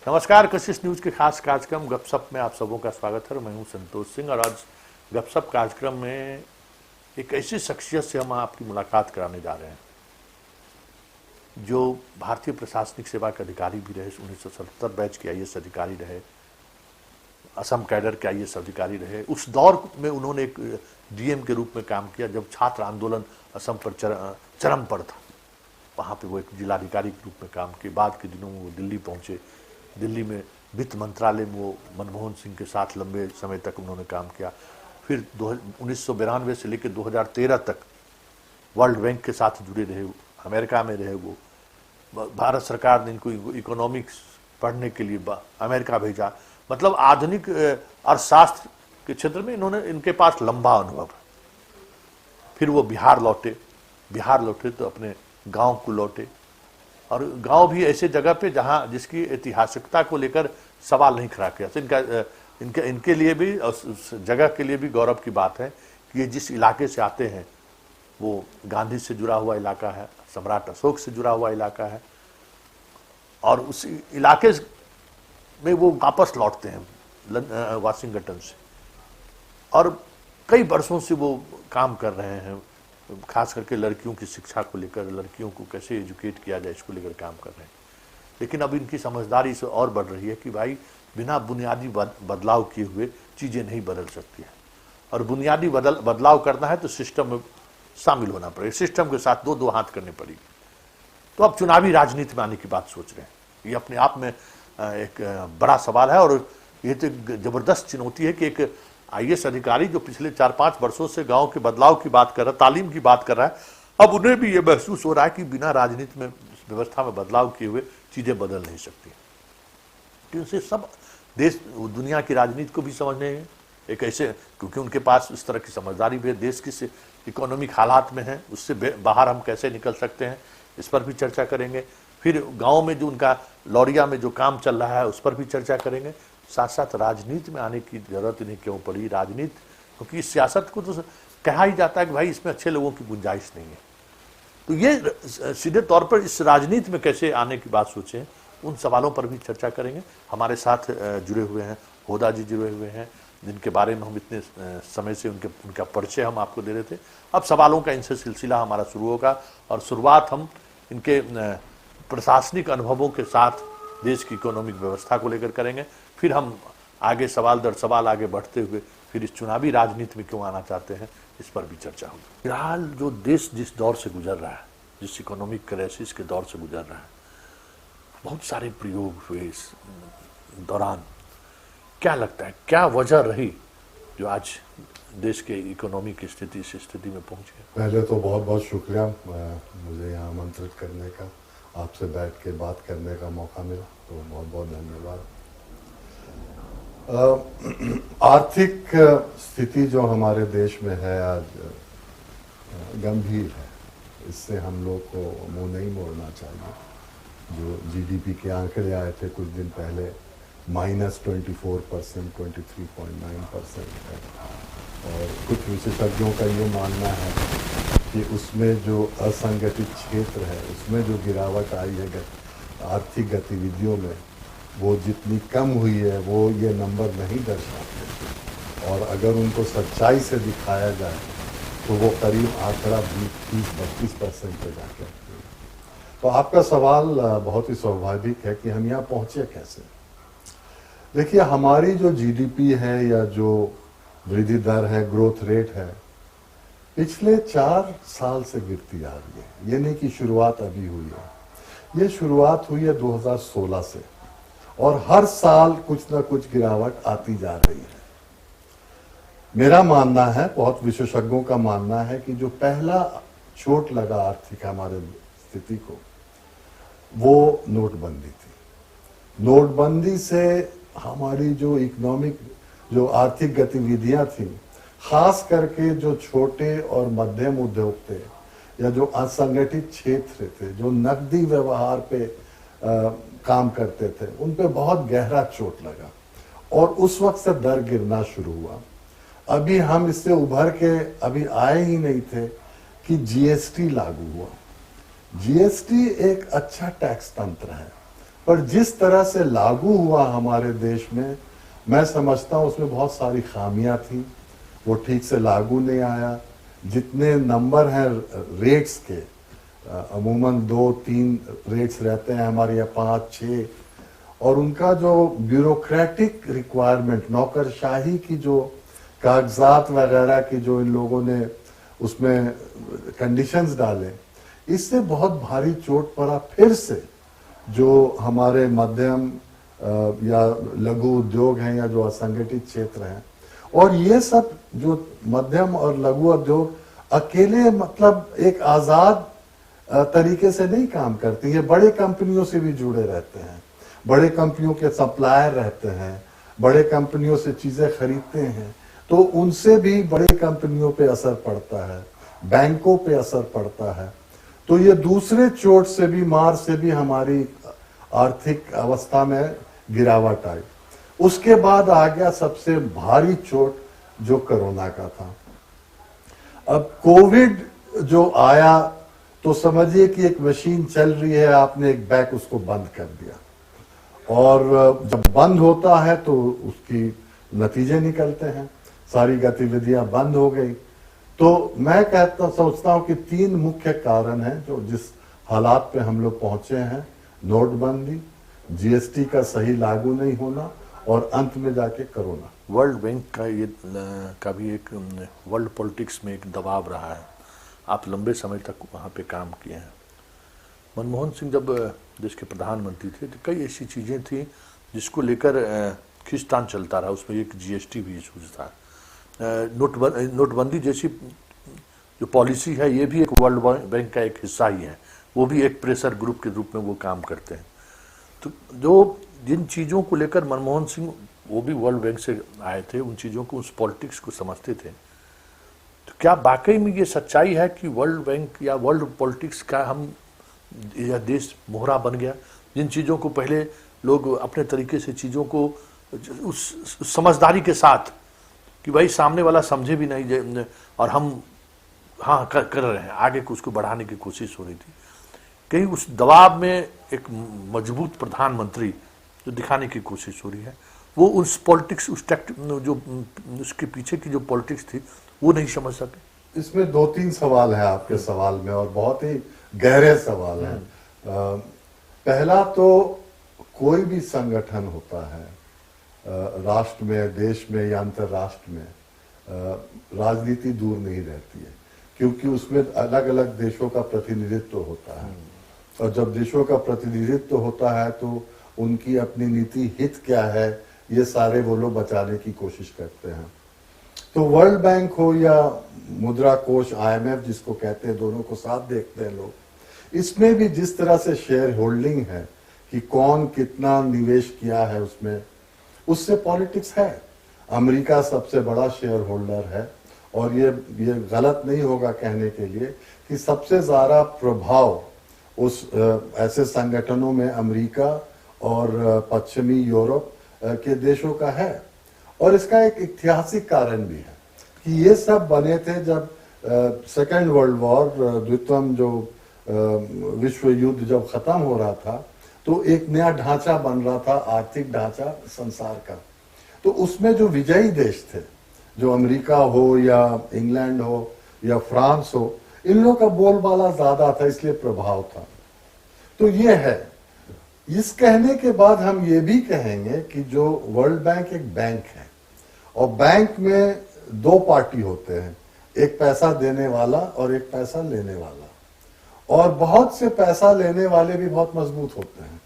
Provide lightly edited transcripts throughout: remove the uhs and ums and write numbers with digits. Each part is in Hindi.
नमस्कार, कशिश न्यूज के खास कार्यक्रम गपशप में आप सबों का स्वागत है। मैं हूं संतोष सिंह और आज गपशप कार्यक्रम में एक ऐसी शख्सियत से हम आपकी मुलाकात कराने जा रहे हैं जो भारतीय प्रशासनिक सेवा के अधिकारी भी रहे, 1970 बैच के आईएएस अधिकारी रहे, असम कैडर के आईएएस अधिकारी रहे। उस दौर में उन्होंने एक डीएम के रूप में काम किया जब छात्र आंदोलन असम पर चरम पर था। वहाँ पे वो एक जिलाधिकारी के रूप में काम किए। बाद के दिनों में वो दिल्ली पहुँचे। दिल्ली में वित्त मंत्रालय में वो मनमोहन सिंह के साथ लंबे समय तक उन्होंने काम किया। फिर 1992 से लेकर 2013 तक वर्ल्ड बैंक के साथ जुड़े रहे, अमेरिका में रहे। वो भारत सरकार ने इनको इकोनॉमिक्स पढ़ने के लिए अमेरिका भेजा। मतलब आधुनिक अर्थशास्त्र के क्षेत्र में इनके पास लंबा अनुभव है। फिर वो बिहार लौटे तो अपने गांव को लौटे, और गांव भी ऐसे जगह पे जहां जिसकी ऐतिहासिकता को लेकर सवाल नहीं खड़ा किया। तो इनके लिए भी, उस जगह के लिए भी गौरव की बात है कि ये जिस इलाके से आते हैं वो गांधी से जुड़ा हुआ इलाका है, सम्राट अशोक से जुड़ा हुआ इलाका है, और उस इलाके में वो वापस लौटते हैं वाशिंगटन से, और कई वर्षों से वो काम कर रहे हैं, खास करके लड़कियों की शिक्षा को लेकर, लड़कियों को कैसे एजुकेट किया जाए इसको लेकर काम कर रहे हैं। लेकिन अब इनकी समझदारी से और बढ़ रही है कि भाई बिना बुनियादी बदलाव किए हुए चीज़ें नहीं बदल सकती हैं, और बुनियादी बदलाव करना है तो सिस्टम में शामिल होना पड़ेगा, सिस्टम के साथ दो हाथ करनी पड़ेगी। तो अब चुनावी राजनीति में आने की बात सोच रहे हैं। ये अपने आप में एक बड़ा सवाल है, और ये तो जबरदस्त चुनौती है कि एक आईएएस अधिकारी जो पिछले 4-5 वर्षों से गांव के बदलाव की बात कर रहा है, तालीम की बात कर रहा है, अब उन्हें भी ये महसूस हो रहा है कि बिना राजनीति में, व्यवस्था में बदलाव किए हुए चीजें बदल नहीं सकती। क्योंकि सब देश दुनिया की राजनीति को भी समझने हैं एक ऐसे, क्योंकि उनके पास इस तरह की समझदारी भी है। देश किस इकोनॉमिक हालात में है, उससे बाहर हम कैसे निकल सकते हैं, इस पर भी चर्चा करेंगे। फिर गाँव में जो उनका लौरिया में जो काम चल रहा है उस पर भी चर्चा करेंगे। साथ साथ राजनीति में आने की जरूरत इन्हें क्यों पड़ी, राजनीति, क्योंकि सियासत को तो कहा ही जाता है कि भाई इसमें अच्छे लोगों की गुंजाइश नहीं है। तो ये सीधे तौर पर इस राजनीति में कैसे आने की बात सोचें, उन सवालों पर भी चर्चा करेंगे। हमारे साथ जुड़े हुए हैं होदा जी, जुड़े हुए हैं, जिनके बारे में हम इतने समय से उनका परिचय हम आपको दे रहे थे। अब सवालों का इनसे सिलसिला हमारा शुरू होगा, और शुरुआत हम इनके प्रशासनिक अनुभवों के साथ देश की इकोनॉमिक व्यवस्था को लेकर करेंगे। फिर हम आगे सवाल दर सवाल आगे बढ़ते हुए फिर इस चुनावी राजनीति में क्यों आना चाहते हैं इस पर भी चर्चा होगी। फिलहाल जो देश जिस दौर से गुजर रहा है, जिस इकोनॉमिक क्राइसिस के दौर से गुजर रहा है, बहुत सारे प्रयोग हुए इस दौरान। क्या लगता है, क्या वजह रही जो आज देश के इकोनॉमी की स्थिति से स्थिति में पहुंच गए? पहले तो बहुत बहुत शुक्रिया मुझे यहाँ आमंत्रित करने का, आपसे बैठ के बात करने का मौका मिला, तो बहुत बहुत धन्यवाद। आर्थिक स्थिति जो हमारे देश में है आज गंभीर है, इससे हम लोग को मुंह नहीं मोड़ना चाहिए। जो जीडीपी के आंकड़े आए थे कुछ दिन पहले, -24%, 23.9% है, और कुछ विशेषज्ञों का ये मानना है कि उसमें जो असंगठित क्षेत्र है उसमें जो गिरावट आई है आर्थिक गतिविधियों में, वो जितनी कम हुई है वो ये नंबर नहीं दर्शाते, और अगर उनको सच्चाई से दिखाया जाए तो वो करीब आंकड़ा 20-32% पे जाके। तो आपका सवाल बहुत ही स्वाभाविक है कि हम यहाँ पहुँचे कैसे। देखिए, हमारी जो जीडीपी है या जो वृद्धि दर है, ग्रोथ रेट है, पिछले 4 साल से गिरती आ रही है। ये नहीं कि शुरुआत अभी हुई है, ये शुरुआत हुई है 2016 से, और हर साल कुछ ना कुछ गिरावट आती जा रही है। मेरा मानना है, बहुत विशेषज्ञों का मानना है कि जो पहला चोट लगा आर्थिक हमारे स्थिति को, वो नोटबंदी थी। नोटबंदी से हमारी जो इकोनॉमिक, जो आर्थिक गतिविधियां थी, खास करके जो छोटे और मध्यम उद्योग थे या जो असंगठित क्षेत्र थे, जो नकदी व्यवहार पे काम करते थे, उन पे बहुत गहरा चोट लगा, और उस वक्त से दर गिरना शुरू हुआ। अभी हम इससे उभर के अभी आए ही नहीं थे कि जीएसटी लागू हुआ। जीएसटी एक अच्छा टैक्स तंत्र है, पर जिस तरह से लागू हुआ हमारे देश में, मैं समझता हूँ उसमें बहुत सारी खामियां थी, वो ठीक से लागू नहीं आया। जितने नंबर हैं रेट्स के, अमूमन 2-3 रेट्स रहते हैं हमारे यहाँ, 5-6, और उनका जो ब्यूरोक्रेटिक रिक्वायरमेंट, नौकरशाही की जो कागजात वगैरह की जो इन लोगों ने उसमें कंडीशंस डाले, इससे बहुत भारी चोट पड़ा फिर से जो हमारे मध्यम या लघु उद्योग हैं या जो असंगठित क्षेत्र हैं। और ये सब जो मध्यम और लघु उद्योग अकेले मतलब एक आजाद तरीके से नहीं काम करती, ये बड़े कंपनियों से भी जुड़े रहते हैं, बड़े कंपनियों के सप्लायर रहते हैं, बड़े कंपनियों से चीजें खरीदते हैं, तो उनसे भी बड़े कंपनियों पे असर पड़ता है, बैंकों पे असर पड़ता है। तो ये दूसरे चोट से भी, मार से भी हमारी आर्थिक अवस्था में गिरावट आई। उसके बाद आ गया सबसे भारी चोट जो कोरोना का था। अब कोविड जो आया तो समझिए कि एक मशीन चल रही है, आपने एक बैग उसको बंद कर दिया, और जब बंद होता है तो उसकी नतीजे निकलते हैं, सारी गतिविधियां बंद हो गई। तो मैं सोचता हूं कि 3 मुख्य कारण हैं जो जिस हालात पे हम लोग पहुंचे हैं: नोटबंदी, जीएसटी का सही लागू नहीं होना, और अंत में जाके कोरोना। वर्ल्ड बैंक का ये का भी एक वर्ल्ड पॉलिटिक्स में एक दबाव रहा है। आप लंबे समय तक वहाँ पे काम किए हैं। मनमोहन सिंह जब देश के प्रधानमंत्री थे तो कई ऐसी चीज़ें थी जिसको लेकर खींचतान चलता रहा, उसमें एक जीएसटी भी इशूज था। नोटबंदी जैसी जो पॉलिसी है ये भी एक वर्ल्ड बैंक का एक हिस्सा ही है, वो भी एक प्रेशर ग्रुप के रूप में वो काम करते हैं। तो जो जिन चीज़ों को लेकर मनमोहन सिंह, वो भी वर्ल्ड बैंक से आए थे, उन चीज़ों को, उस पॉलिटिक्स को समझते थे। तो क्या वाकई में ये सच्चाई है कि वर्ल्ड बैंक या वर्ल्ड पॉलिटिक्स का हम यह देश मोहरा बन गया, जिन चीज़ों को पहले लोग अपने तरीके से चीज़ों को उस समझदारी के साथ कि भाई सामने वाला समझे भी नहीं और हम हाँ कर रहे हैं, आगे को उसको बढ़ाने की कोशिश हो रही थी, कहीं उस दबाव में एक मजबूत प्रधानमंत्री जो दिखाने की कोशिश हो रही है, वो उस पॉलिटिक्स, उस जो उसके पीछे की जो पॉलिटिक्स थी वो नहीं समझ सके। इसमें 2-3 सवाल है आपके सवाल में, और बहुत ही गहरे सवाल हैं। पहला तो कोई भी संगठन होता है राष्ट्र में, देश में या अंतर्राष्ट्र में, राजनीति दूर नहीं रहती है, क्योंकि उसमें अलग अलग देशों का प्रतिनिधित्व होता है, और जब देशों का प्रतिनिधित्व होता है तो उनकी अपनी नीति हित क्या है, ये सारे वो लोग बचाने की कोशिश करते हैं। तो वर्ल्ड बैंक हो या मुद्रा कोष, IMF जिसको कहते हैं, दोनों को साथ देखते हैं लोग। इसमें भी जिस तरह से शेयर होल्डिंग है कि कौन कितना निवेश किया है उसमें, उससे पॉलिटिक्स है। अमेरिका सबसे बड़ा शेयर होल्डर है, और ये गलत नहीं होगा कहने के लिए कि सबसे ज्यादा प्रभाव उस ऐसे संगठनों में अमेरिका और पश्चिमी यूरोप के देशों का है। और इसका एक ऐतिहासिक कारण भी है कि ये सब बने थे जब सेकेंड वर्ल्ड वॉर, द्वितीय जो विश्व युद्ध जब खत्म हो रहा था, तो एक नया ढांचा बन रहा था, आर्थिक ढांचा संसार का। तो उसमें जो विजयी देश थे, जो अमेरिका हो या इंग्लैंड हो या फ्रांस हो, इन लोगों का बोलबाला ज्यादा था, इसलिए प्रभाव था। तो ये है। इस कहने के बाद हम ये भी कहेंगे कि जो वर्ल्ड बैंक एक बैंक है, और बैंक में 2 पार्टी होते हैं, एक पैसा देने वाला और एक पैसा लेने वाला, और बहुत से पैसा लेने वाले भी बहुत मजबूत होते हैं।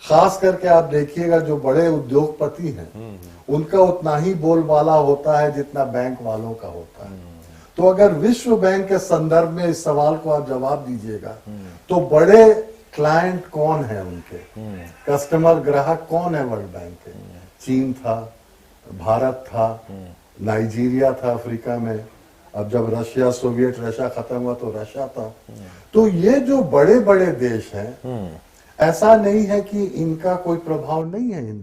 खास करके आप देखिएगा जो बड़े उद्योगपति हैं, उनका उतना ही बोलबाला होता है जितना बैंक वालों का होता है। तो अगर विश्व बैंक के संदर्भ में इस सवाल को आप जवाब दीजिएगा, तो बड़े क्लाइंट कौन है उनके, कस्टमर ग्राहक कौन है वर्ल्ड बैंक के? चीन था, भारत था, नाइजीरिया था अफ्रीका में, अब जब रशिया, सोवियत रशिया खत्म हुआ तो रशिया था। तो ये जो बड़े बड़े देश हैं, ऐसा नहीं है कि इनका कोई प्रभाव नहीं है इन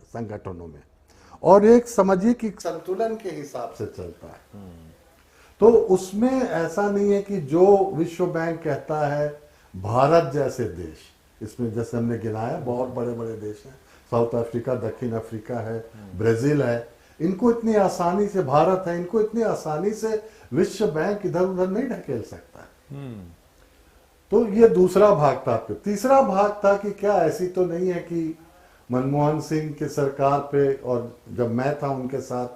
संगठनों में, और एक समझिए कि संतुलन के हिसाब से चलता है। तो उसमें ऐसा नहीं है कि जो विश्व बैंक कहता है, भारत जैसे देश इसमें जैसे हमने गिनाया बहुत बड़े बड़े देश हैं, साउथ अफ्रीका, दक्षिण अफ्रीका है, ब्राजील है, इनको इतनी आसानी से, भारत है, इनको इतनी आसानी से विश्व बैंक इधर उधर नहीं ढकेल सकता। तो ये दूसरा भाग था। आपके तीसरा भाग था कि क्या ऐसी तो नहीं है कि मनमोहन सिंह की सरकार पे, और जब मैं था उनके साथ,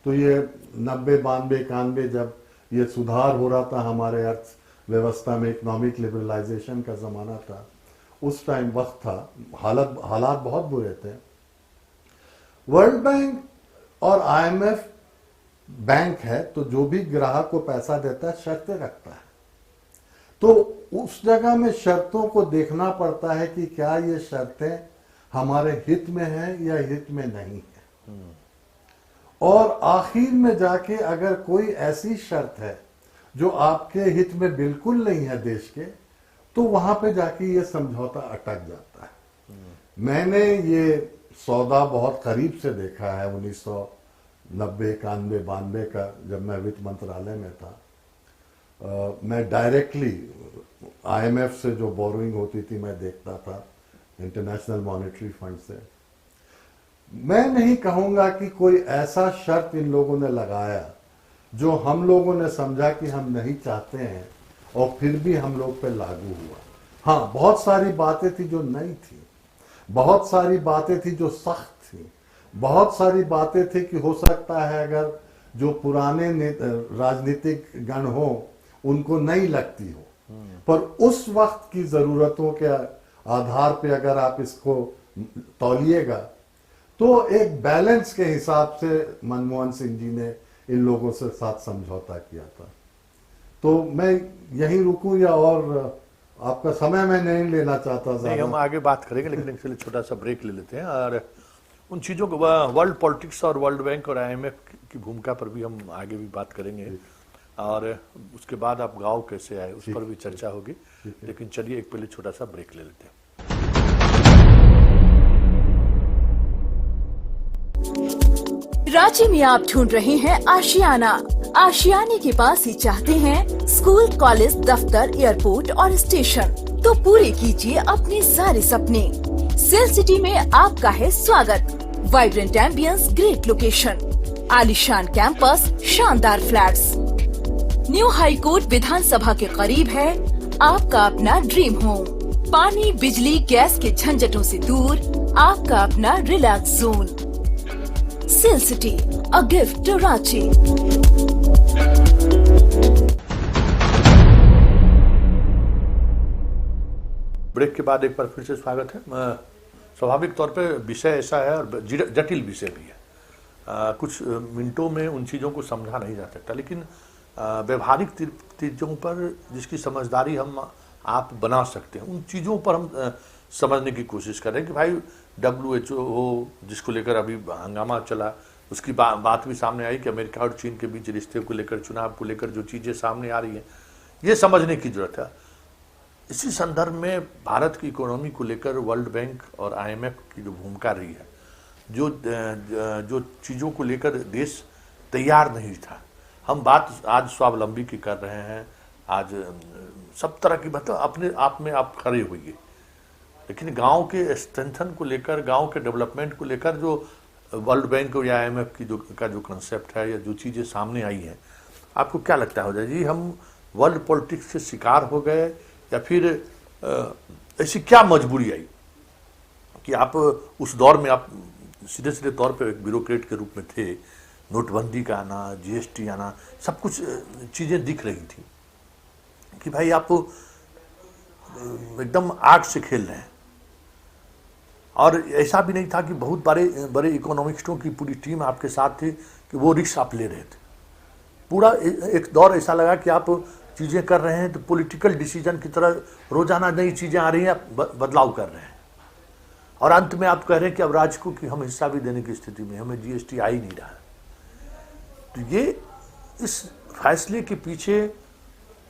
तो ये 90, 92, 91 जब ये सुधार हो रहा था हमारे अर्थव्यवस्था में, इकोनॉमिक लिबरलाइजेशन का जमाना था, उस टाइम वक्त था, हालात बहुत बुरे थे। वर्ल्ड बैंक और आईएमएफ बैंक है, तो जो भी ग्राहक को पैसा देता है शर्तें रखता है, तो उस जगह में शर्तों को देखना पड़ता है कि क्या ये शर्तें हमारे हित में हैं या हित में नहीं है। और आखिर में जाके अगर कोई ऐसी शर्त है जो आपके हित में बिल्कुल नहीं है देश के, तो वहां पे जाके ये समझौता अटक जाता है। मैंने ये सौदा बहुत करीब से देखा है 1990, 91, 92 का, जब मैं वित्त मंत्रालय में था। मैं डायरेक्टली आईएमएफ से जो बोरोइंग होती थी मैं देखता था, इंटरनेशनल मॉनेटरी फंड से। मैं नहीं कहूंगा कि कोई ऐसा शर्त इन लोगों ने लगाया जो हम लोगों ने समझा कि हम नहीं चाहते हैं और फिर भी हम लोग पे लागू हुआ। हाँ, बहुत सारी बातें थी जो नई थी, बहुत सारी बातें थी जो सख्त थी, बहुत सारी बातें थी कि हो सकता है अगर जो पुराने राजनीतिक गण हो उनको नहीं लगती हो, पर उस वक्त की जरूरतों के आधार पे अगर आप इसको तौलिएगा तो एक बैलेंस के हिसाब से मनमोहन सिंह जी ने इन लोगों से साथ समझौता किया था। तो मैं यहीं रुकूं या और आपका समय मैं नहीं लेना चाहता। नहीं, हम आगे बात करेंगे, लेकिन एक चलिए छोटा सा ब्रेक ले लेते हैं और उन चीज़ों को, वर्ल्ड पॉलिटिक्स और वर्ल्ड बैंक और आईएमएफ की भूमिका पर भी हम आगे भी बात करेंगे, और उसके बाद आप गांव कैसे आए उस पर भी चर्चा होगी। लेकिन चलिए एक पहले छोटा सा ब्रेक ले लेते हैं। रांची में आप ढूंढ रहे हैं आशियाना। आशियाने के पास ही चाहते हैं स्कूल, कॉलेज, दफ्तर, एयरपोर्ट और स्टेशन, तो पूरे कीजिए अपने सारे सपने। सेल सिटी में आपका है स्वागत। वाइब्रेंट एम्बियंस, ग्रेट लोकेशन, आलीशान कैंपस, शानदार फ्लैट्स। न्यू हाई कोर्ट विधानसभा के करीब है आपका अपना ड्रीम होम। पानी, बिजली, गैस के झंझटों से दूर आपका अपना relax zone. Sail city, a gift to Ranchi. Break के बाद एक बार फिर से स्वागत है। स्वाभाविक तौर पे विषय ऐसा है और जटिल विषय भी है। कुछ मिनटों में उन चीज़ों को समझा नहीं जा सकता, लेकिन व्यवहारिक चीज़ों पर जिसकी समझदारी हम आप बना सकते हैं, उन चीज़ों पर हम समझने की कोशिश कर रहे हैं कि भाई WHO हो, जिसको लेकर अभी हंगामा चला, उसकी बात भी सामने आई कि अमेरिका और चीन के बीच रिश्ते को लेकर, चुनाव को लेकर जो चीज़ें सामने आ रही हैं, ये समझने की जरूरत है। इसी संदर्भ में भारत की इकोनॉमी को लेकर वर्ल्ड बैंक और IMF की जो भूमिका रही है, जो चीज़ों को लेकर देश तैयार नहीं था। हम बात आज स्वावलंबी की कर रहे हैं, आज सब तरह की, मतलब अपने आप में आप खड़े होइए, लेकिन गांव के स्ट्रेंथन को लेकर, गांव के डेवलपमेंट को लेकर जो वर्ल्ड बैंक या IMF की जो कंसेप्ट है या जो चीज़ें सामने आई हैं, आपको क्या लगता है हो जी, हम वर्ल्ड पॉलिटिक्स से शिकार हो गए या फिर ऐसी क्या मजबूरी आई कि आप उस दौर में आप सीधे तौर पे एक ब्यूरोक्रेट के रूप में थे, नोटबंदी का आना, GST आना, सब कुछ चीज़ें दिख रही थी कि भाई आप एकदम आग से खेल रहे हैं। और ऐसा भी नहीं था कि बहुत बड़े इकोनॉमिस्टों की पूरी टीम आपके साथ थी कि वो रिस्क आप ले रहे थे। पूरा एक दौर ऐसा लगा कि आप चीज़ें कर रहे हैं तो पॉलिटिकल डिसीजन की तरह रोजाना नई चीज़ें आ रही हैं, आप बदलाव कर रहे हैं, और अंत में आप कह रहे हैं कि अब राज्य को कि हम हिस्सा भी देने की स्थिति में, हमें GST आ ही नहीं रहा है। तो ये इस फैसले के पीछे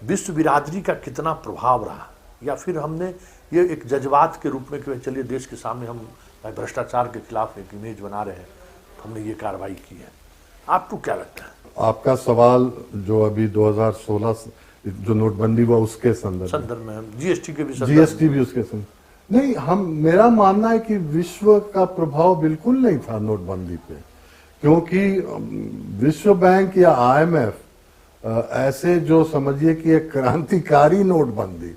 विश्व बिरादरी का कितना प्रभाव रहा, या फिर हमने ये एक जज्बात के रूप में कि चलिए देश के सामने हम भ्रष्टाचार के खिलाफ एक इमेज बना रहे हैं, तो हमने ये कार्रवाई की है। आपको क्या लगता है? आपका सवाल जो अभी 2016 जो नोटबंदी हुआ उसके संदर्भ में GST के भी GST भी उसके संदर्भ, नहीं, मेरा मानना है कि विश्व का प्रभाव बिल्कुल नहीं था नोटबंदी पे, क्योंकि विश्व बैंक या आईएमएफ ऐसे जो समझिए कि एक क्रांतिकारी नोटबंदी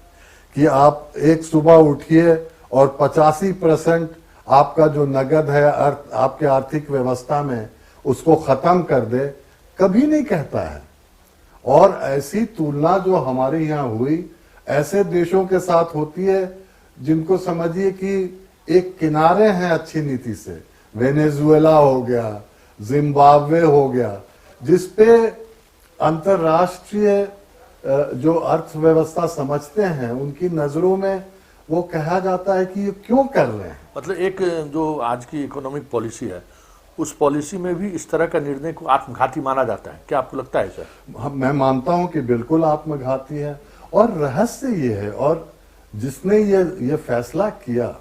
कि आप एक सुबह उठिए और 85% आपका जो नगद है आपके आर्थिक व्यवस्था में उसको खत्म कर दे, कभी नहीं कहता है। और ऐसी तुलना जो हमारे यहाँ हुई ऐसे देशों के साथ होती है जिनको समझिए कि एक किनारे हैं अच्छी नीति से, वेनेजुएला हो गया, जिम्बाब्वे हो गया, जिसपे अंतरराष्ट्रीय जो अर्थव्यवस्था समझते हैं उनकी नजरों में वो कहा जाता है कि ये क्यों कर रहे हैं। मतलब एक जो आज की इकोनॉमिक पॉलिसी है उस पॉलिसी में भी इस तरह का निर्णय को आत्मघाती माना जाता है, क्या आपको लगता है सर? मैं मानता हूं कि बिल्कुल आत्मघाती है, और रहस्य ये है, और जिसने ये फैसला किया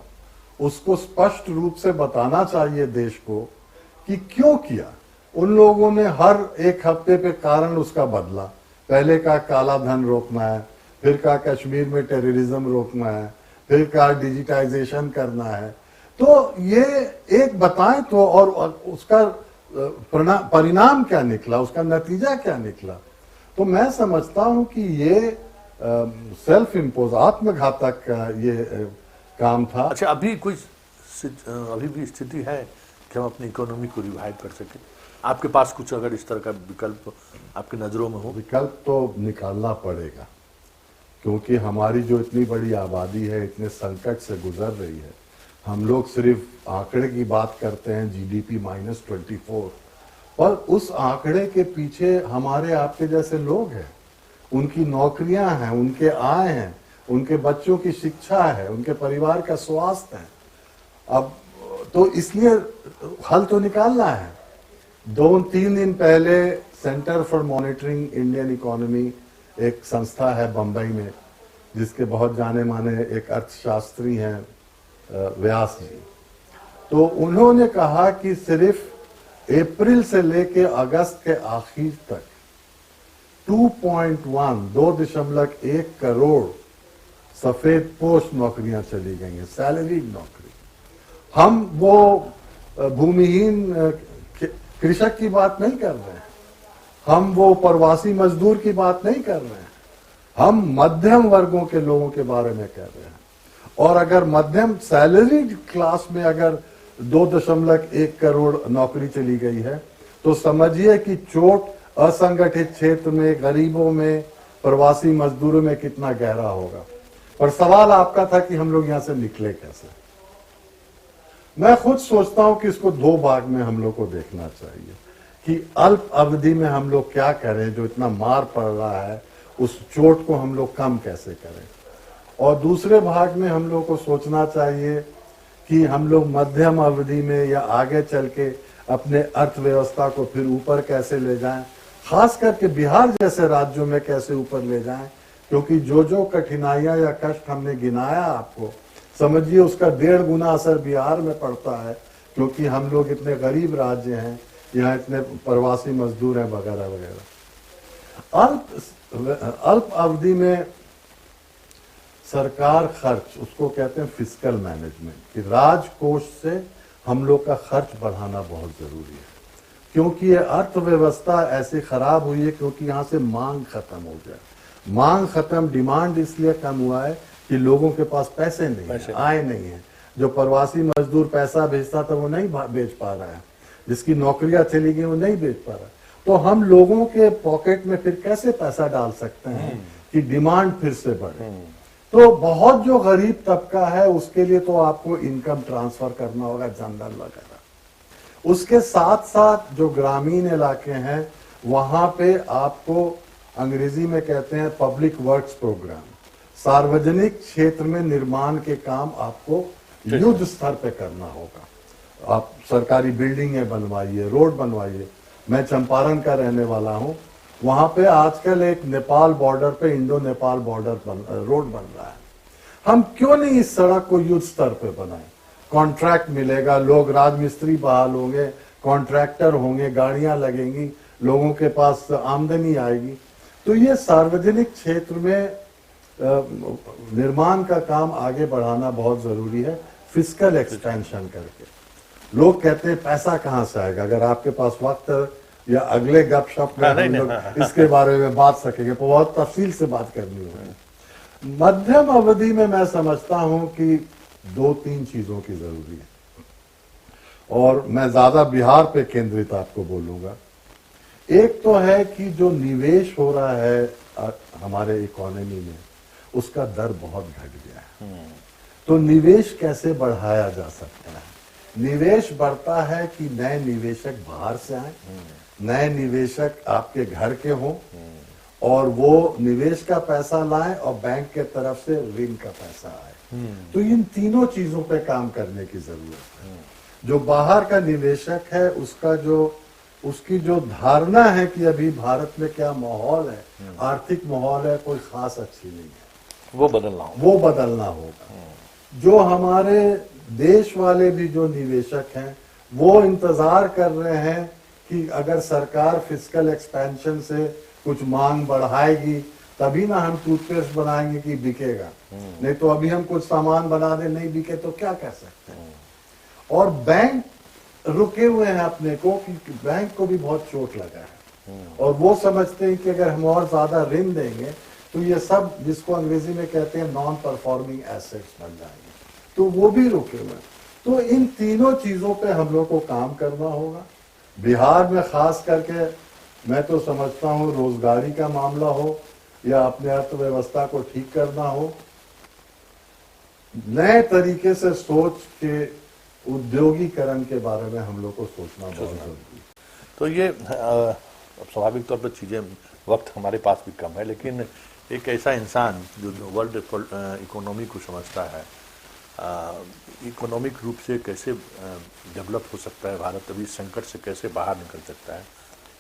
उसको स्पष्ट रूप से बताना चाहिए देश को कि क्यों किया। उन लोगों ने हर एक हफ्ते पे कारण उसका बदला, पहले कहा काला धन रोकना है, फिर कहा कश्मीर में टेररिज्म रोकना है, फिर कहा डिजिटाइजेशन करना है। तो ये एक बताएं तो, और उसका परिणाम क्या निकला, उसका नतीजा क्या निकला। तो मैं समझता हूं कि ये सेल्फ इम्पोज आत्मघातक ये काम था। अच्छा, अभी भी स्थिति है कि हम अपनी इकोनॉमी को रिवाइव कर सके? आपके पास कुछ अगर इस तरह का विकल्प आपकी नजरों में हो? विकल्प तो निकालना पड़ेगा, क्योंकि हमारी जो इतनी बड़ी आबादी है इतने संकट से गुजर रही है। हम लोग सिर्फ आंकड़े की बात करते हैं, जीडीपी -24, पर उस आंकड़े के पीछे हमारे आपके जैसे लोग हैं, उनकी नौकरियां हैं, उनके आय हैं, उनके बच्चों की शिक्षा है, उनके परिवार का स्वास्थ्य है। अब तो इसलिए हल तो निकालना है। 2-3 दिन पहले centre for monitoring Indian economy एक संस्था है बंबई में, जिसके बहुत जाने माने एक अर्थशास्त्री हैं व्यास जी, तो उन्होंने कहा कि सिर्फ अप्रैल से लेके अगस्त के आखिर तक 2.1 करोड़ सफेद पोस्ट नौकरियां चली गई हैं, सैलरीड नौकरी। हम वो भूमिहीन कृषक की बात नहीं कर रहे हैं, हम वो प्रवासी मजदूर की बात नहीं कर रहे हैं, हम मध्यम वर्गों के लोगों के बारे में कह रहे हैं। और अगर मध्यम सैलरीड क्लास में अगर 2.1 करोड़ नौकरी चली गई है, तो समझिए कि चोट असंगठित क्षेत्र में, गरीबों में, प्रवासी मजदूरों में कितना गहरा होगा। पर सवाल आपका था कि हम लोग यहां से निकले कैसे। मैं खुद सोचता हूं कि इसको 2 भाग में हम लोग को देखना चाहिए कि अल्प अवधि में हम लोग क्या करें, जो इतना मार पड़ रहा है उस चोट को हम लोग कम कैसे करें, और दूसरे भाग में हम लोग को सोचना चाहिए कि हम लोग मध्यम अवधि में या आगे चल के अपने अर्थव्यवस्था को फिर ऊपर कैसे ले जाएं, खास करके बिहार जैसे राज्यों में कैसे ऊपर ले जाएं, क्योंकि जो कठिनाइयां या कष्ट हमने गिनाया आपको, समझिए उसका 1.5 गुना असर बिहार में पड़ता है, क्योंकि हम लोग इतने गरीब राज्य हैं, यहाँ इतने प्रवासी मजदूर हैं वगैरह वगैरह। अल्प अवधि में सरकार खर्च, उसको कहते हैं फिस्कल मैनेजमेंट, कि राजकोष से हम लोग का खर्च बढ़ाना बहुत जरूरी है, क्योंकि ये अर्थव्यवस्था ऐसे खराब हुई है क्योंकि यहाँ से मांग खत्म हो गया। मांग खत्म, डिमांड इसलिए कम हुआ है कि लोगों के पास पैसे नहीं है, आय नहीं है। जो प्रवासी मजदूर पैसा भेजता था वो नहीं बेच पा रहा है, जिसकी नौकरियां चली गई वो नहीं बेच पा रहा। तो हम लोगों के पॉकेट में फिर कैसे पैसा डाल सकते हैं कि डिमांड फिर से बढ़े। तो बहुत जो गरीब तबका है उसके लिए तो आपको इनकम ट्रांसफर करना होगा, जनधन वगैरह। उसके साथ साथ जो ग्रामीण इलाके हैं वहां पे आपको अंग्रेजी में कहते हैं पब्लिक वर्क्स प्रोग्राम, सार्वजनिक क्षेत्र में निर्माण के काम आपको युद्ध स्तर पे करना होगा। आप सरकारी बिल्डिंगें बनवाइए, रोड बनवाइए। मैं चंपारण का रहने वाला हूं, वहां पे आजकल एक नेपाल बॉर्डर पे इंडो नेपाल बॉर्डर रोड बन रहा है। हम क्यों नहीं इस सड़क को युद्ध स्तर पे बनाएं? कॉन्ट्रैक्ट मिलेगा, लोग राजमिस्त्री बहाल होंगे, कॉन्ट्रैक्टर होंगे, गाड़ियां लगेंगी, लोगों के पास आमदनी आएगी। तो ये सार्वजनिक क्षेत्र में निर्माण का काम आगे बढ़ाना बहुत जरूरी है, फिस्कल एक्सपेंशन करके। लोग कहते हैं पैसा कहाँ से आएगा। अगर आपके पास वक्त है या अगले गपशप में हम लोग इसके बारे में बात सकेंगे, बहुत तफसील से बात करनी होगी। मध्यम अवधि में मैं समझता हूं कि 2-3 चीजों की जरूरी है, और मैं ज्यादा बिहार पे केंद्रित आपको बोलूंगा। एक तो है कि जो निवेश हो रहा है हमारे इकोनॉमी में, उसका दर बहुत घट गया है। तो निवेश कैसे बढ़ाया जा सकता है? निवेश बढ़ता है कि नए निवेशक बाहर से आए, नए निवेशक आपके घर के हों, और वो निवेश का पैसा लाएं और बैंक के तरफ से ऋण का पैसा आए। तो इन तीनों चीजों पे काम करने की जरूरत है। जो बाहर का निवेशक है उसकी जो धारणा है कि अभी भारत में क्या माहौल है, आर्थिक माहौल है, कोई खास अच्छी नहीं है, वो बदलना होगा। जो हमारे देश वाले भी जो निवेशक हैं, वो इंतजार कर रहे हैं कि अगर सरकार फिस्कल एक्सपेंशन से कुछ मांग बढ़ाएगी तभी ना हम टूथपेस्ट बनाएंगे कि बिकेगा। नहीं तो अभी हम कुछ सामान बना दे, नहीं बिके तो क्या कर सकते हैं। और बैंक रुके हुए हैं अपने को, कि बैंक को भी बहुत चोट लगा है, और वो समझते हैं कि अगर हम और ज्यादा ऋण देंगे तो ये सब, जिसको अंग्रेजी में कहते हैं नॉन परफॉर्मिंग एसेट्स, बन जाएंगे। तो वो भी रुके हुए हैं। तो इन तीनों चीजों पे हम लोग को काम करना होगा। बिहार में खास करके मैं तो समझता हूँ रोजगारी का मामला हो या अपने अर्थव्यवस्था को ठीक करना हो, नए तरीके से सोच के उद्योगीकरण के बारे में हम लोग को सोचना बहुत जरूरी है। तो ये स्वाभाविक तौर पर चीजें, वक्त हमारे पास भी कम है, लेकिन एक ऐसा इंसान जो वर्ल्ड इकोनॉमी को समझता है, इकोनॉमिक रूप से कैसे डेवलप हो सकता है भारत, अभी संकट से कैसे बाहर निकल सकता है,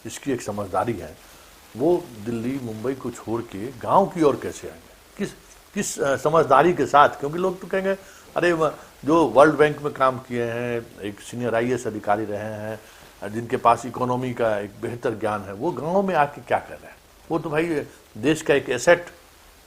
इसकी एक समझदारी है। वो दिल्ली मुंबई को छोड़ के गांव की ओर कैसे आएंगे, किस समझदारी के साथ। क्योंकि लोग तो कहेंगे अरे जो वर्ल्ड बैंक में काम किए हैं, एक सीनियर IAS अधिकारी रहे हैं, जिनके पास इकोनॉमी का एक बेहतर ज्ञान है, वो गाँव में आके क्या कर रहे हैं। वो तो भाई देश का एक एसेट,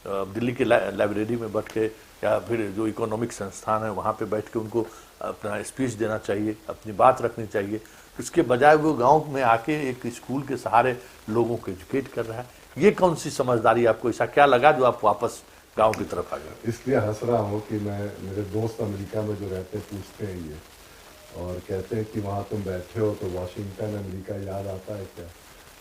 दिल्ली की लाइब्रेरी में बैठ के या फिर जो इकोनॉमिक संस्थान है वहाँ पे बैठ के उनको अपना स्पीच देना चाहिए, अपनी बात रखनी चाहिए। इसके बजाय वो गांव में आके एक स्कूल के सहारे लोगों को एजुकेट कर रहा है। ये कौन सी समझदारी, आपको ऐसा क्या लगा जो आप वापस गांव की तरफ आ गए? इसलिए हंस रहा हूँ कि मेरे दोस्त अमेरिका में जो रहते हैं पूछते हैं ये, और कहते हैं कि वहाँ तुम बैठे हो तो वॉशिंगटन अमेरिका याद आता है क्या?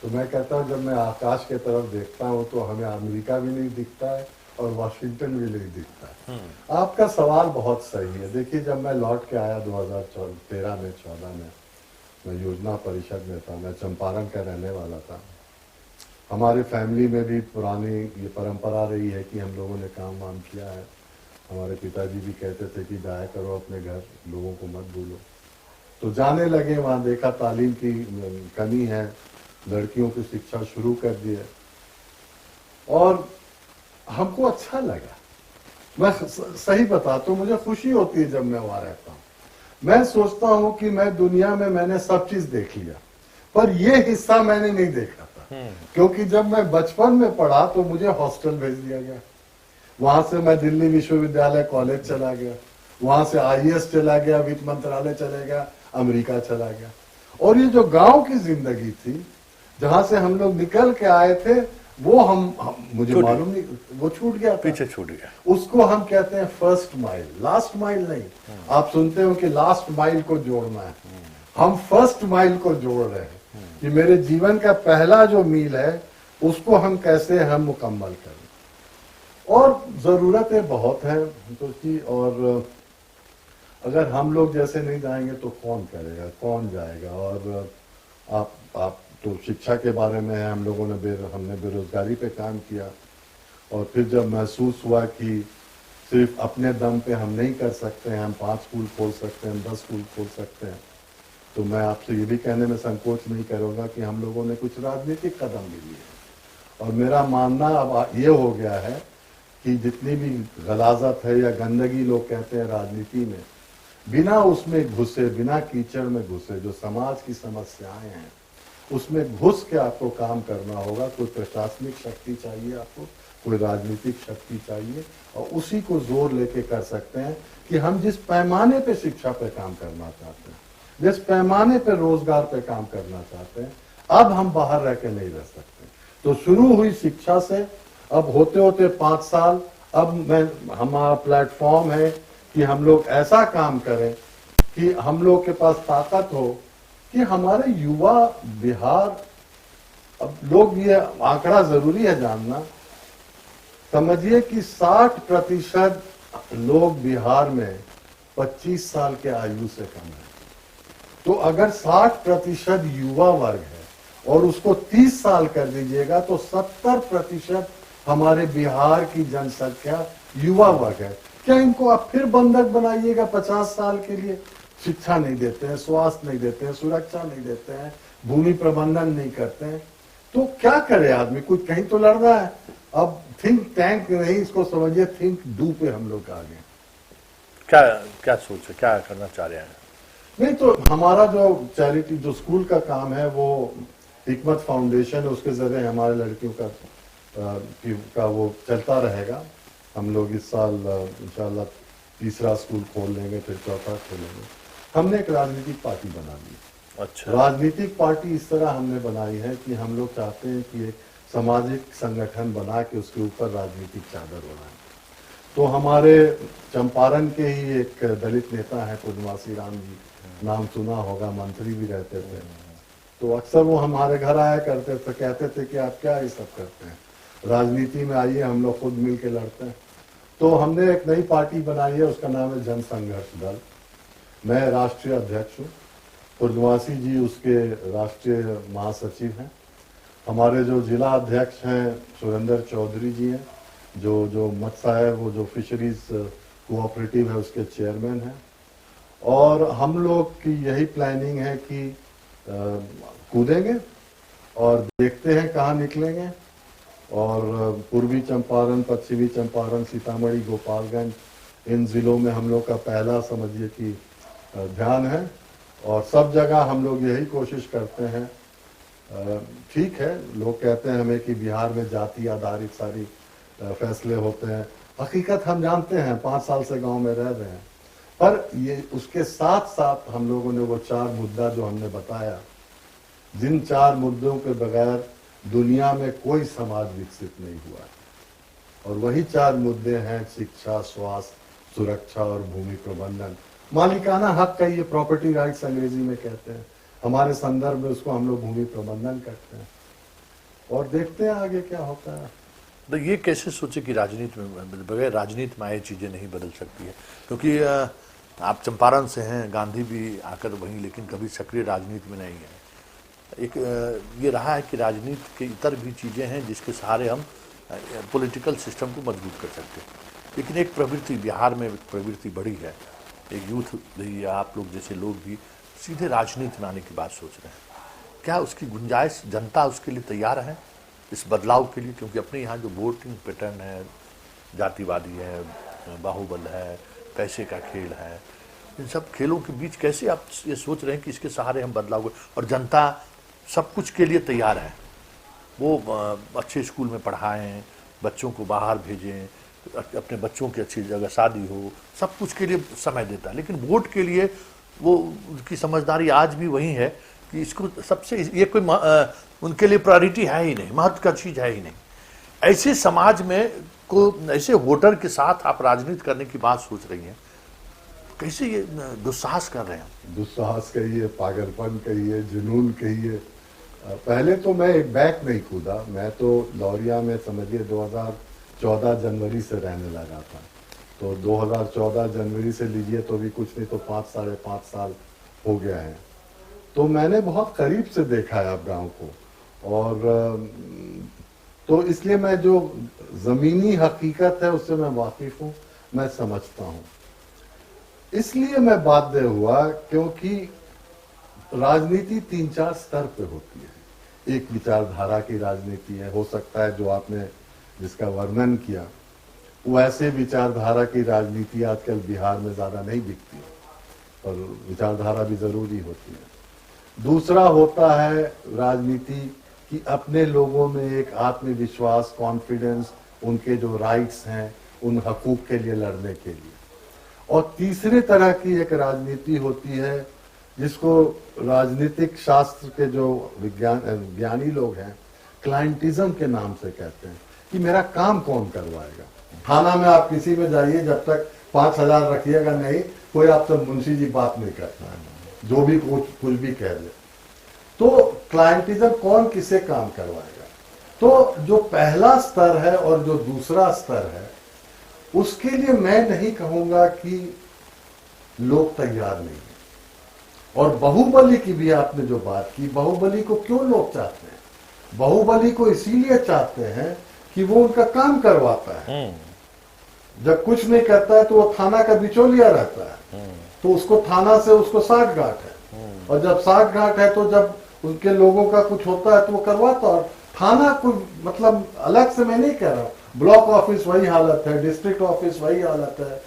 तो मैं कहता हूँ जब मैं आकाश के तरफ देखता हूँ तो हमें अमेरिका भी नहीं दिखता है और वॉशिंगटन भी नहीं दिखता है। आपका सवाल बहुत सही है। देखिए, जब मैं लौट के आया 2013 में 14 में, मैं योजना परिषद में था, मैं चंपारण का रहने वाला था। हमारे फैमिली में भी पुरानी ये परंपरा रही है कि हम लोगों ने काम वाम किया है। हमारे पिताजी भी कहते थे कि जाया करो अपने घर, लोगों को मत भूलो। तो जाने लगे, वहाँ देखा तालीम की कमी है, लड़कियों की शिक्षा शुरू कर दी है, और हमको अच्छा लगा। मैं सही बताता हूँ, मुझे खुशी होती है जब मैं वहां रहता हूँ। मैं सोचता हूँ कि मैं दुनिया में मैंने सब चीज देख लिया, पर यह हिस्सा मैंने नहीं देखा था। क्योंकि जब मैं बचपन में पढ़ा तो मुझे हॉस्टल भेज दिया गया, वहां से मैं दिल्ली विश्वविद्यालय कॉलेज चला गया, वहां से IAS चला गया, वित्त मंत्रालय चला गया, अमेरिका चला गया। और ये जो गांव की जिंदगी थी, जहां से हम लोग निकल के आए थे, वो मुझे मालूम नहीं, वो छूट गया, पीछे छूट गया। उसको हम कहते हैं फर्स्ट माइल, लास्ट माइल नहीं। आप सुनते हो कि लास्ट माइल को जोड़ना है, हम फर्स्ट माइल को जोड़ रहे हैं कि मेरे जीवन का पहला जो मील है उसको हम कैसे मुकम्मल करें। और जरूरतें बहुत हैं तो की, और अगर हम लोग जैसे नहीं जाएंगे तो कौन करेगा, कौन जाएगा। और आप तो शिक्षा के बारे में है, हम लोगों ने हमने बेरोजगारी पे काम किया, और फिर जब महसूस हुआ कि सिर्फ अपने दम पे हम नहीं कर सकते हैं, हम 5 स्कूल खोल सकते हैं, 10 स्कूल खोल सकते हैं, तो मैं आपसे ये भी कहने में संकोच नहीं करूँगा कि हम लोगों ने कुछ राजनीतिक कदम भी लिए। और मेरा मानना अब ये हो गया है कि जितनी भी गलाजत है या गंदगी लोग कहते हैं राजनीति में, बिना उसमें घुसे, बिना कीचड़ में घुसे, जो समाज की समस्याएं हैं उसमें घुस के आपको काम करना होगा। कोई प्रशासनिक शक्ति चाहिए आपको, कोई राजनीतिक शक्ति चाहिए, और उसी को जोर लेके कर सकते हैं कि हम जिस पैमाने पे शिक्षा पे काम करना चाहते हैं, जिस पैमाने पे रोजगार पे काम करना चाहते हैं, अब हम बाहर रह के नहीं रह सकते। तो शुरू हुई शिक्षा से, अब होते होते 5 साल, अब हमारा प्लेटफॉर्म है कि हम लोग ऐसा काम करें कि हम लोग के पास ताकत हो कि हमारे युवा बिहार, अब लोग, ये आंकड़ा जरूरी है जानना, समझिए कि 60% लोग बिहार में 25 साल के आयु से कम है। तो अगर 60% युवा वर्ग है और उसको 30 साल कर दीजिएगा तो 70% हमारे बिहार की जनसंख्या युवा वर्ग है। क्या इनको आप फिर बंधक बनाइएगा 50 साल के लिए? शिक्षा नहीं देते हैं, स्वास्थ्य नहीं देते हैं, सुरक्षा नहीं देते हैं, भूमि प्रबंधन नहीं करते हैं, तो क्या करे आदमी? कुछ कहीं तो लड़ रहा है। अब थिंक टैंक नहीं, इसको समझिए थिंक डू पे हम लोग आ गए। क्या क्या सोच है, क्या करना चाह रहे हैं? नहीं तो हमारा जो चैरिटी, जो स्कूल का काम है, वो हिकमत फाउंडेशन है, उसके जरिए हमारे लड़कियों का वो चलता रहेगा। हम लोग इस साल इंशाल्लाह तीसरा स्कूल खोल लेंगे, फिर चौथा खोलेंगे। हमने एक राजनीतिक पार्टी बना ली। अच्छा। राजनीतिक पार्टी इस तरह हमने बनाई है कि हम लोग चाहते हैं कि एक सामाजिक संगठन बना के उसके ऊपर राजनीतिक चादर बनाए। तो हमारे चंपारण के ही एक दलित नेता है पूर्णवासी राम जी, नाम सुना होगा, मंत्री भी रहते थे। तो अक्सर वो हमारे घर आया करते थे, कहते थे कि आप क्या ये सब करते हैं, राजनीति में आइए, हम लोग खुद मिल के लड़ते हैं। तो हमने एक नई पार्टी बनाई है, उसका नाम है जन संघर्ष दल। मैं राष्ट्रीय अध्यक्ष हूँ, पूर्णवासी जी उसके राष्ट्रीय महासचिव हैं। हमारे जो जिला अध्यक्ष हैं सुरेंद्र चौधरी जी हैं, जो मत्स्य है, वो जो फिशरीज कोऑपरेटिव है उसके चेयरमैन हैं। और हम लोग की यही प्लानिंग है कि कूदेंगे और देखते हैं कहाँ निकलेंगे। और पूर्वी चंपारण, पश्चिमी चंपारण, सीतामढ़ी, गोपालगंज, इन जिलों में हम लोग का पहला समझिए कि ध्यान है। और सब जगह हम लोग यही कोशिश करते हैं। ठीक है, लोग कहते हैं हमें कि बिहार में जाति आधारित सारी फैसले होते हैं। हकीकत हम जानते हैं, 5 साल से गांव में रह रहे हैं। पर ये उसके साथ साथ हम लोगों ने वो 4 मुद्दा जो हमने बताया, जिन 4 मुद्दों के बगैर दुनिया में कोई समाज विकसित नहीं हुआ है, और वही 4 मुद्दे हैं शिक्षा, स्वास्थ्य, सुरक्षा और भूमि प्रबंधन। मालिकाना हक का, ये प्रॉपर्टी राइट्स अंग्रेजी में कहते हैं, हमारे संदर्भ में उसको हम लोग भूमि प्रबंधन करते हैं। और देखते हैं आगे क्या होता है। तो ये कैसे सोचे कि राजनीति में, बगैर राजनीति में ये चीज़ें नहीं बदल सकती है? क्योंकि आप चंपारण से हैं, गांधी भी आकर वहीं, लेकिन कभी सक्रिय राजनीति में नहीं है। एक ये रहा है कि राजनीति के इतर भी चीज़ें हैं जिसके सहारे हम पॉलिटिकल सिस्टम को मजबूत कर सकते हैं। लेकिन एक प्रवृत्ति बिहार में, एक प्रवृत्ति बढ़ी है, एक यूथ भी, आप लोग जैसे लोग भी सीधे राजनीति में आने की बात सोच रहे हैं। क्या उसकी गुंजाइश, जनता उसके लिए तैयार है, इस बदलाव के लिए? क्योंकि अपने यहाँ जो वोटिंग पैटर्न है, जातिवादी है, बाहुबल है, पैसे का खेल है, इन सब खेलों के बीच कैसे आप ये सोच रहे हैं कि इसके सहारे हम बदलाव करें? और जनता सब कुछ के लिए तैयार है, वो अच्छे स्कूल में पढ़ाएं, बच्चों को बाहर भेजें, अपने बच्चों की अच्छी जगह शादी हो, सब कुछ के लिए समय देता है। लेकिन वोट के लिए वो उनकी समझदारी आज भी वही है कि इसको सबसे, ये कोई उनके लिए प्रायोरिटी है ही नहीं, महत्व का चीज़ है ही नहीं। ऐसे समाज में को, ऐसे वोटर के साथ आप राजनीति करने की बात सोच रही हैं, कैसे ये दुस्साहस कर रहे हैं? दुस्साहस कहिए, पागलपन कहिए, जुनून कहिए। पहले तो मैं एक बैक नहीं कूदा, मैं तो लौरिया में समझिए 2014 जनवरी से रहने लगा था। तो 2014 जनवरी से लीजिए तो भी कुछ नहीं तो 5 साढ़े 5 साल हो गया है। तो मैंने बहुत करीब से देखा है अब गांव को, और तो इसलिए मैं जो जमीनी हकीकत है उससे मैं वाकिफ हूँ, मैं समझता हूँ। इसलिए मैं बाध्य हुआ क्योंकि राजनीति 3-4 स्तर पे होती है। एक विचारधारा की राजनीति है, हो सकता है जो आपने जिसका वर्णन किया, वो ऐसे विचारधारा की राजनीति आजकल बिहार में ज्यादा नहीं दिखती है, और विचारधारा भी जरूरी होती है। दूसरा होता है राजनीति कि अपने लोगों में एक आत्मविश्वास, कॉन्फिडेंस, उनके जो राइट्स हैं उन हकूक के लिए लड़ने के लिए। और तीसरी तरह की एक राजनीति होती है जिसको राजनीतिक शास्त्र के जो ज्ञानी लोग हैं क्लाइंटिज्म के नाम से कहते हैं कि मेरा काम कौन करवाएगा। थाना में आप किसी में जाइए, जब तक 5,000 रखिएगा नहीं, कोई आपसे मुंशी जी बात नहीं करता है, जो भी कुछ भी कह दे। तो क्लाइंटिज्म कौन किसे काम करवाएगा। तो जो पहला स्तर है और जो दूसरा स्तर है, उसके लिए मैं नहीं कहूंगा कि लोग तैयार नहीं है। और बाहुबली की भी आपने जो बात की, बाहुबली को क्यों लोग चाहते हैं? बाहुबली को इसीलिए चाहते हैं कि वो उनका काम करवाता है। जब कुछ नहीं करता है तो वो थाना का बिचौलिया रहता है, तो उसको थाना से उसको साठगांठ है, और जब साठगांठ है तो जब उनके लोगों का कुछ होता है तो वो करवाता। और थाना को मतलब अलग से मैं नहीं कह रहा, ब्लॉक ऑफिस वही हालत है, डिस्ट्रिक्ट ऑफिस वही हालत है।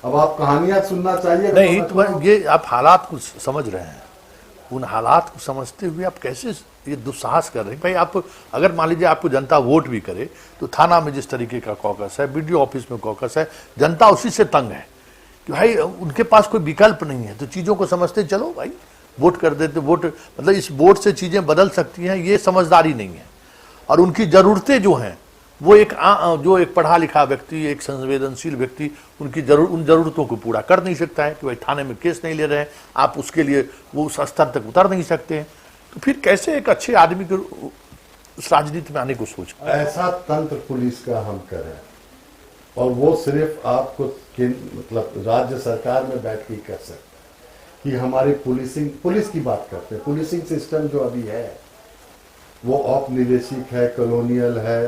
अब आप कहानियां सुनना चाहिए नहीं, तो ये आप हालात को समझ रहे हैं, उन हालात को समझते हुए आप कैसे ये दुस्साहस कर रहे हैं। भाई आप अगर मान लीजिए आपको जनता वोट भी करे तो थाना में जिस तरीके का कॉकस है, बीडीओ ऑफिस में कॉकस है, जनता उसी से तंग है कि भाई उनके पास कोई विकल्प नहीं है। तो चीज़ों को समझते चलो भाई वोट कर देते, वोट मतलब इस वोट से चीज़ें बदल सकती हैं, ये समझदारी नहीं है। और उनकी ज़रूरतें जो हैं वो जो एक पढ़ा लिखा व्यक्ति, एक संवेदनशील व्यक्ति उन ज़रूरतों को पूरा कर नहीं सकता है कि भाई थाने में केस नहीं ले रहे हैं, आप उसके लिए वो उस स्तर तक उतर नहीं सकते हैं। तो फिर कैसे एक अच्छे आदमी को उस राजनीति में आने को सोच। ऐसा तंत्र पुलिस का हम करें, और वो सिर्फ आपको मतलब राज्य सरकार में बैठ के कर सकते हैं कि हमारी पुलिस की बात करते हैं। पुलिसिंग सिस्टम जो अभी है वो औपनिवेशिक है, कॉलोनियल है,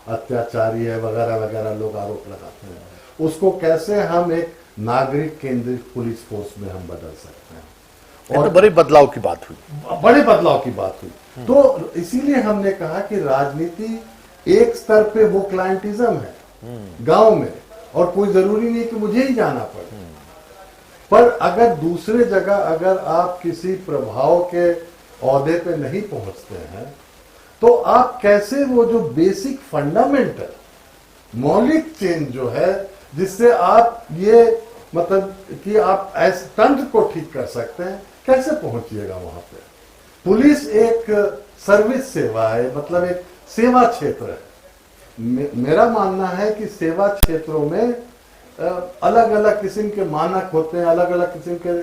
अत्याचारी है, वगैरह वगैरह लोग आरोप लगाते हैं। उसको कैसे हम एक नागरिक केंद्रित पुलिस फोर्स में हम बदल सकते हैं। और तो बड़े बदलाव की बात हुई, बड़े बदलाव की बात हुई। तो इसीलिए हमने कहा कि राजनीति एक स्तर पे वो क्लाइंटिज्म है गांव में, और कोई जरूरी नहीं कि मुझे ही जाना पड़े। पर अगर दूसरे जगह अगर आप किसी प्रभाव के ओहदे पे नहीं पहुंचते हैं तो आप कैसे वो जो बेसिक फंडामेंटल मौलिक चेंज जो है जिससे आप ये मतलब कि आप ऐसे तंत्र को ठीक कर सकते हैं, कैसे पहुंचिएगा वहां पे। पुलिस एक सर्विस सेवा है, मतलब एक सेवा क्षेत्र है। मेरा मानना है कि सेवा क्षेत्रों में अलग अलग किस्म के मानक होते हैं, अलग अलग किस्म के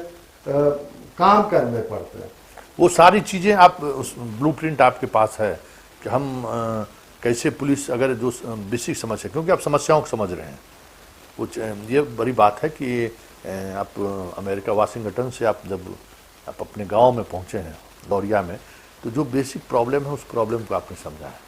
काम करने पड़ते हैं। वो सारी चीज़ें आप ब्लूप्रिंट आपके पास है कि हम कैसे पुलिस अगर जो बेसिक समस्या, क्योंकि आप समस्याओं को समझ रहे हैं। कुछ ये बड़ी बात है कि आप अमेरिका वाशिंगटन से आप जब आप अपने गांव में पहुंचे हैं लौरिया में, तो जो बेसिक प्रॉब्लम है उस प्रॉब्लम को आपने समझा है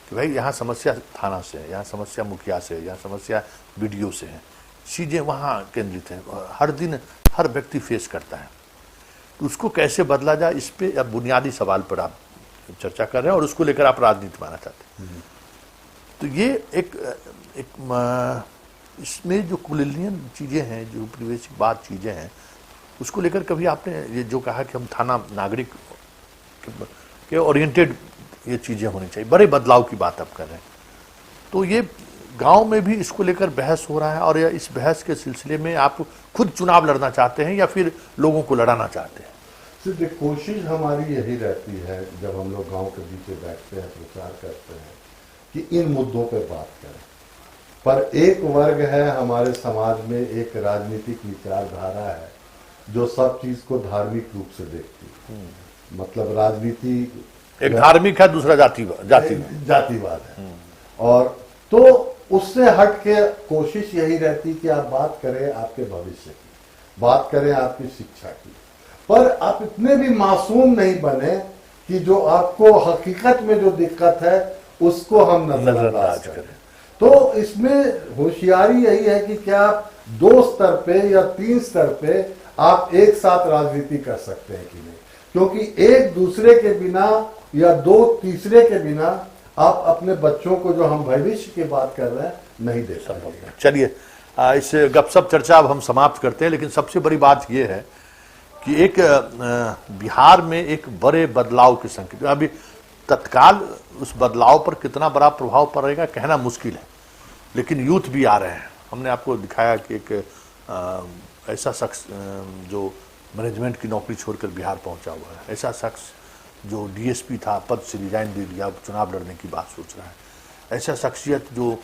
कि भाई यहाँ समस्या थाना से है, यहाँ समस्या मुखिया से है, यहाँ समस्या बीडीओ से है, चीज़ें वहाँ केंद्रित हैं, हर दिन हर व्यक्ति फेस करता है। तो उसको कैसे बदला जाए, इस पे अब बुनियादी सवाल पर आप चर्चा कर रहे हैं और उसको लेकर आप राजनीति में आना चाहते हैं। तो ये इसमें जो कुलीन चीज़ें हैं, जो उपनिवेशिक बात चीज़ें हैं, उसको लेकर कभी आपने ये जो कहा कि हम थाना नागरिक के ओरिएंटेड ये चीज़ें होनी चाहिए, बड़े बदलाव की बात आप कर रहे हैं। तो ये गांव में भी इसको लेकर बहस हो रहा है, और इस बहस के सिलसिले में आप खुद चुनाव लड़ना चाहते हैं या फिर लोगों को लड़ाना चाहते हैं? सिर्फ कोशिश हमारी यही रहती है जब हम लोग गांव के बीच बैठते हैं, प्रचार करते हैं कि इन मुद्दों पे बात करें। पर एक वर्ग है हमारे समाज में, एक राजनीतिक विचारधारा है जो सब चीज को धार्मिक रूप से देखती है। मतलब राजनीति एक धार्मिक है, दूसरा जातिवाद है। और तो उससे हट के कोशिश यही रहती कि आप बात करें आपके भविष्य की, बात करें आपकी शिक्षा की, पर आप इतने भी मासूम नहीं बने कि जो आपको हकीकत में जो दिक्कत है उसको हम नजरअंदाज करें। तो इसमें होशियारी यही है कि क्या आप 2 स्तर पे या 3 स्तर पे आप एक साथ राजनीति कर सकते हैं कि नहीं, क्योंकि एक दूसरे के बिना या 2 तीसरे के बिना आप अपने बच्चों को जो हम भविष्य की बात कर रहे हैं नहीं दे सकते। चलिए इस गपशप चर्चा अब हम समाप्त करते हैं, लेकिन सबसे बड़ी बात यह है कि एक बिहार में एक बड़े बदलाव के संकेत, अभी तत्काल उस बदलाव पर कितना बड़ा प्रभाव पड़ेगा कहना मुश्किल है, लेकिन यूथ भी आ रहे हैं। हमने आपको दिखाया कि एक ऐसा शख्स जो मैनेजमेंट की नौकरी छोड़कर बिहार पहुंचा हुआ है, ऐसा शख्स जो डीएसपी था पद से रिजाइन दे दिया, चुनाव लड़ने की बात सोच रहा है, ऐसा शख्सियत जो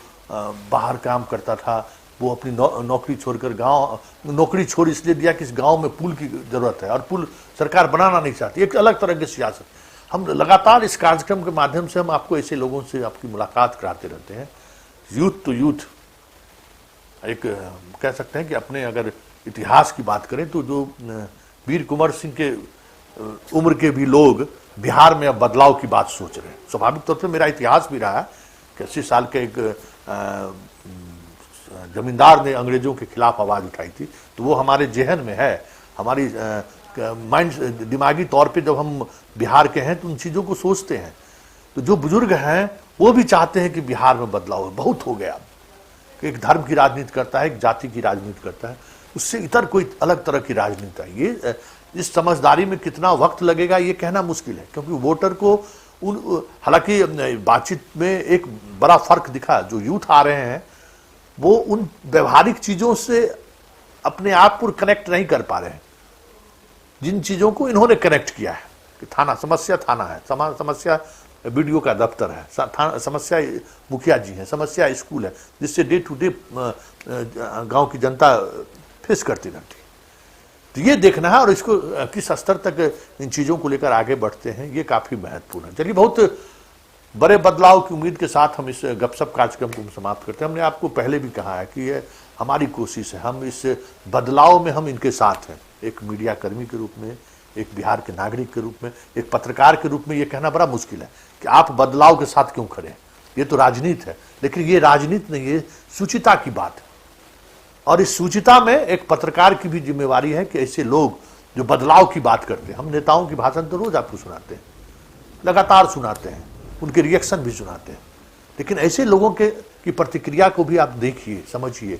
बाहर काम करता था वो अपनी नौकरी छोड़कर नौकरी छोड़ इसलिए दिया कि इस गांव में पुल की जरूरत है और पुल सरकार बनाना नहीं चाहती। एक अलग तरह की सियासत। हम लगातार इस कार्यक्रम के माध्यम से हम आपको ऐसे लोगों से आपकी मुलाकात कराते रहते हैं। यूथ टू यूथ, एक कह सकते हैं कि अपने अगर इतिहास की बात करें तो जो वीर कुंवर सिंह के उम्र के भी लोग बिहार में अब बदलाव की बात सोच रहे हैं। स्वाभाविक तौर पर मेरा इतिहास भी रहा कि 80 साल के एक जमींदार ने अंग्रेजों के खिलाफ आवाज उठाई थी, तो वो हमारे जहन में है, हमारी माइंड दिमागी तौर पे जब हम बिहार के हैं तो उन चीज़ों को सोचते हैं। तो जो बुजुर्ग हैं वो भी चाहते हैं कि बिहार में बदलाव हो, बहुत हो गया। एक धर्म की राजनीति करता है, एक जाति की राजनीति करता है, उससे इतर कोई अलग तरह की राजनीति है। ये इस समझदारी में कितना वक्त लगेगा ये कहना मुश्किल है, क्योंकि वोटर को हालांकि बातचीत में एक बड़ा फर्क दिखा। जो यूथ आ रहे हैं वो उन व्यवहारिक चीजों से अपने आप को कनेक्ट नहीं कर पा रहे हैं जिन चीजों को इन्होंने कनेक्ट किया है कि थाना समस्या थाना है, समस्या वीडियो का दफ्तर है, समस्या मुखिया जी है, समस्या स्कूल है, जिससे डे टू डे गांव की जनता फेस करती रहती है। तो ये देखना है और इसको किस स्तर तक इन चीज़ों को लेकर आगे बढ़ते हैं, ये काफ़ी महत्वपूर्ण है। चलिए, बहुत बड़े बदलाव की उम्मीद के साथ हम इस गपशप कार्यक्रम को समाप्त करते हैं। हमने आपको पहले भी कहा है कि ये हमारी कोशिश है, हम इस बदलाव में हम इनके साथ हैं। एक मीडिया कर्मी के रूप में, एक बिहार के नागरिक के रूप में, एक पत्रकार के रूप में ये कहना बड़ा मुश्किल है कि आप बदलाव के साथ क्यों खड़े हैं। ये तो राजनीति है, लेकिन ये राजनीति नहीं, ये सूचिता की बात है। और इस सूचिता में एक पत्रकार की भी जिम्मेवारी है कि ऐसे लोग जो बदलाव की बात करते हैं, हम नेताओं की भाषण तो रोज आपको सुनाते हैं, लगातार सुनाते हैं, उनके रिएक्शन भी सुनाते हैं, लेकिन ऐसे लोगों की प्रतिक्रिया को भी आप देखिए, समझिए,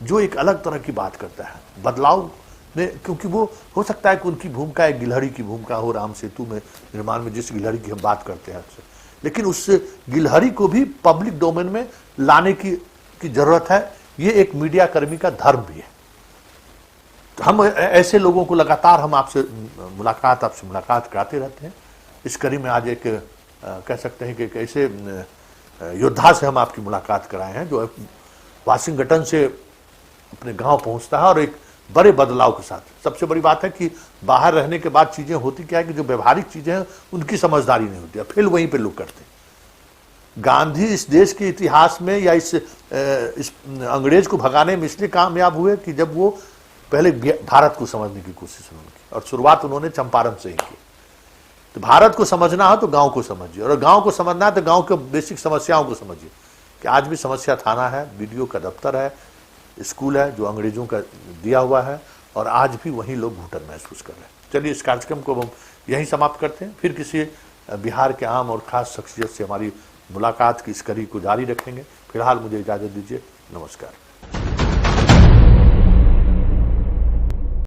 जो एक अलग तरह की बात करता है बदलाव में। क्योंकि वो हो सकता है कि उनकी भूमिका एक गिलहरी की भूमिका हो, राम सेतु में निर्माण में जिस गिलहरी की हम बात करते हैं अक्सर, लेकिन उस गिलहरी को भी पब्लिक डोमेन में लाने की जरूरत है। ये एक मीडिया कर्मी का धर्म भी है। तो हम ऐसे लोगों को लगातार हम आपसे मुलाकात कराते रहते हैं। इस कड़ी में आज एक कह सकते हैं कि एक ऐसे योद्धा से हम आपकी मुलाकात कराए हैं जो वाशिंगटन से अपने गांव पहुंचता है और एक बड़े बदलाव के साथ। सबसे बड़ी बात है कि बाहर रहने के बाद चीजें होती क्या है कि जो व्यवहारिक चीजें हैं उनकी समझदारी नहीं होती, फिर वहीं पे लोग करते हैं। गांधी इस देश के इतिहास में या इस अंग्रेज को भगाने में इसलिए कामयाब हुए कि जब वो पहले भारत को समझने की कोशिश उन्होंने की, और शुरुआत उन्होंने चंपारण से ही की। तो भारत को समझना हो तो गांव को समझिए, और गांव को समझना है तो गांव के बेसिक समस्याओं को समझिए कि आज भी समस्या थाना है, वीडियो का दफ्तर है, स्कूल है जो अंग्रेजों का दिया हुआ है, और आज भी वहीं लोग घुटन महसूस कर रहे हैं। चलिए, इस कार्यक्रम को हम यहीं समाप्त करते हैं। फिर किसी बिहार के आम और खास शख्सियत से हमारी मुलाकात की इस कड़ी को जारी रखेंगे। फिलहाल मुझे इजाज़त दीजिए। नमस्कार।